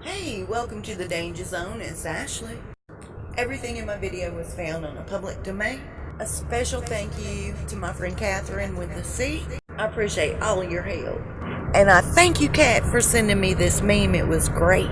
Hey, welcome to the Danger Zone. It's Ashley. Everything in my video was found on a public domain. A special thank you to my friend Catherine with the C. I appreciate all of your help. And I thank you, Kat, for sending me this meme. It was great.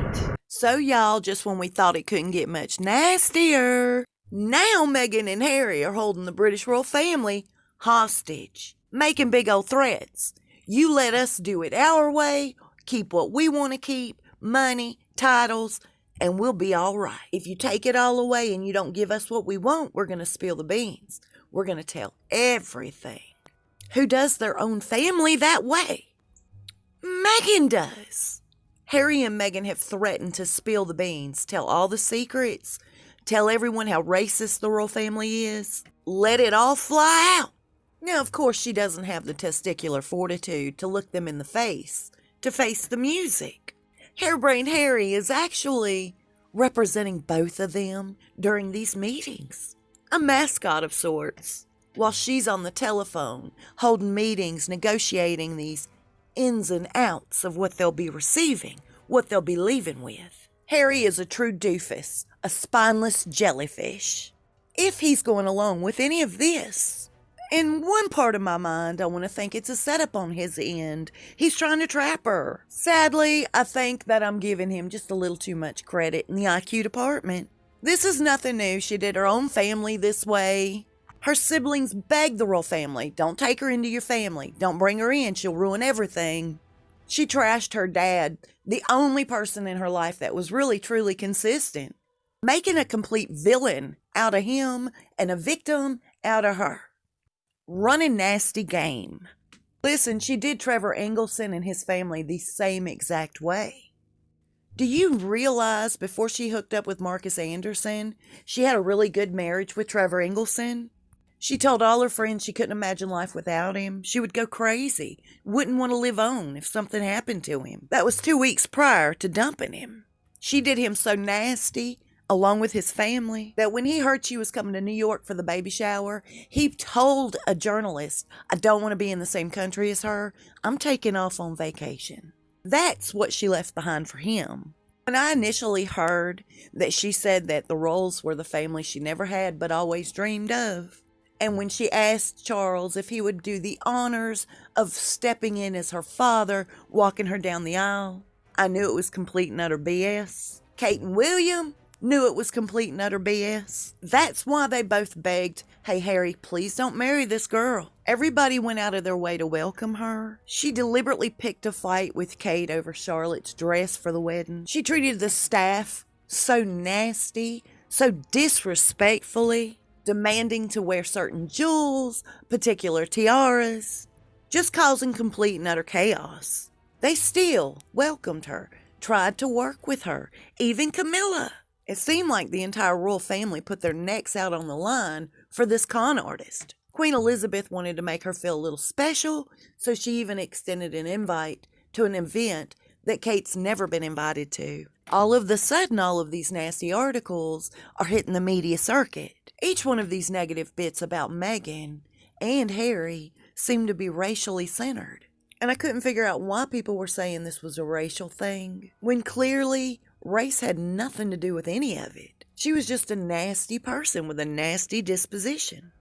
So, y'all, just when we thought it couldn't get much nastier, now Meghan and Harry are holding the British royal family hostage, making big old threats. You let us do it our way, keep what we want to keep, money, titles, and we'll be all right. If you take it all away and you don't give us what we want, we're going to spill the beans. We're going to tell everything. Who does their own family that way? Meghan does. Harry and Meghan have threatened to spill the beans, tell all the secrets, tell everyone how racist the royal family is, let it all fly out. Now, of course, she doesn't have the testicular fortitude to look them in the face, to face the music. Harebrained Harry is actually representing both of them during these meetings. A mascot of sorts, while she's on the telephone, holding meetings, negotiating these ins and outs of what they'll be receiving, what they'll be leaving with. Harry is a true doofus, a spineless jellyfish. If he's going along with any of this, in one part of my mind, I want to think it's a setup on his end. He's trying to trap her. Sadly, I think that I'm giving him just a little too much credit in the IQ department. This is nothing new. She did her own family this way. Her siblings begged the royal family, don't take her into your family. Don't bring her in. She'll ruin everything. She trashed her dad, the only person in her life that was really, truly consistent, making a complete villain out of him and a victim out of her. Running nasty game. Listen, she did Trevor Engelson and his family the same exact way. Do you realize before she hooked up with Marcus Anderson, she had a really good marriage with Trevor Engelson? She told all her friends she couldn't imagine life without him. She would go crazy, wouldn't want to live on if something happened to him. That was 2 weeks prior to dumping him. She did him so nasty, along with his family, that when he heard she was coming to New York for the baby shower, he told a journalist, I don't want to be in the same country as her. I'm taking off on vacation. That's what she left behind for him. When I initially heard that she said that the Rolls were the family she never had but always dreamed of, and when she asked Charles if he would do the honors of stepping in as her father, walking her down the aisle, I knew it was complete and utter BS. Kate and William knew it was complete and utter BS. That's why they both begged, hey, Harry, please don't marry this girl. Everybody went out of their way to welcome her. She deliberately picked a fight with Kate over Charlotte's dress for the wedding. She treated the staff so nasty, so disrespectfully, demanding to wear certain jewels, particular tiaras, just causing complete and utter chaos. They still welcomed her, tried to work with her, even Camilla. It seemed like the entire royal family put their necks out on the line for this con artist. Queen Elizabeth wanted to make her feel a little special, so she even extended an invite to an event that Kate's never been invited to. All of a sudden, all of these nasty articles are hitting the media circuit. Each one of these negative bits about Meghan and Harry seemed to be racially centered. And I couldn't figure out why people were saying this was a racial thing, when clearly race had nothing to do with any of it. She was just a nasty person with a nasty disposition,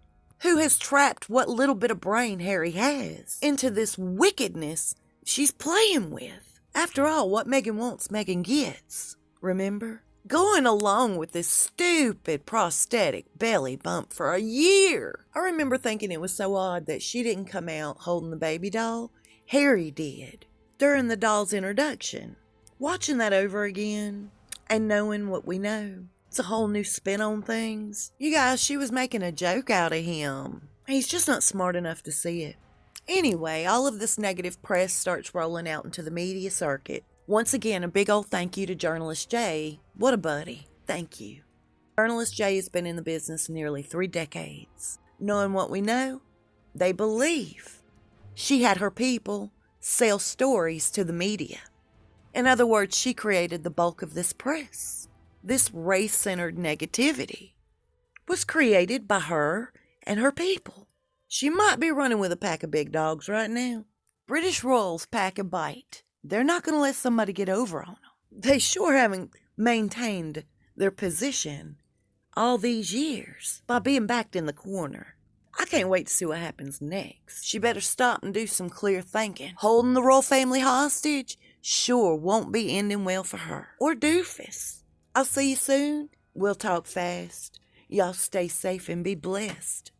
who has trapped what little bit of brain Harry has into this wickedness she's playing with. After all, what Meghan wants, Meghan gets. Remember? Going along with this stupid prosthetic belly bump for a year. I remember thinking it was so odd that she didn't come out holding the baby doll. Harry did, during the doll's introduction. Watching that over again, and knowing what we know, it's a whole new spin on things. You guys, she was making a joke out of him. He's just not smart enough to see it. Anyway, all of this negative press starts rolling out into the media circuit. Once again, a big old thank you to Journalist Jay. What a buddy. Thank you. Journalist Jay has been in the business nearly 3 decades. Knowing what we know, they believe she had her people sell stories to the media. In other words, she created the bulk of this press. This race-centered negativity was created by her and her people. She might be running with a pack of big dogs right now. British royals pack a bite. They're not going to let somebody get over on them. They sure haven't maintained their position all these years by being backed in the corner. I can't wait to see what happens next. She better stop and do some clear thinking. Holding the royal family hostage sure won't be ending well for her. Or Doofus. I'll see you soon. We'll talk fast. Y'all stay safe and be blessed.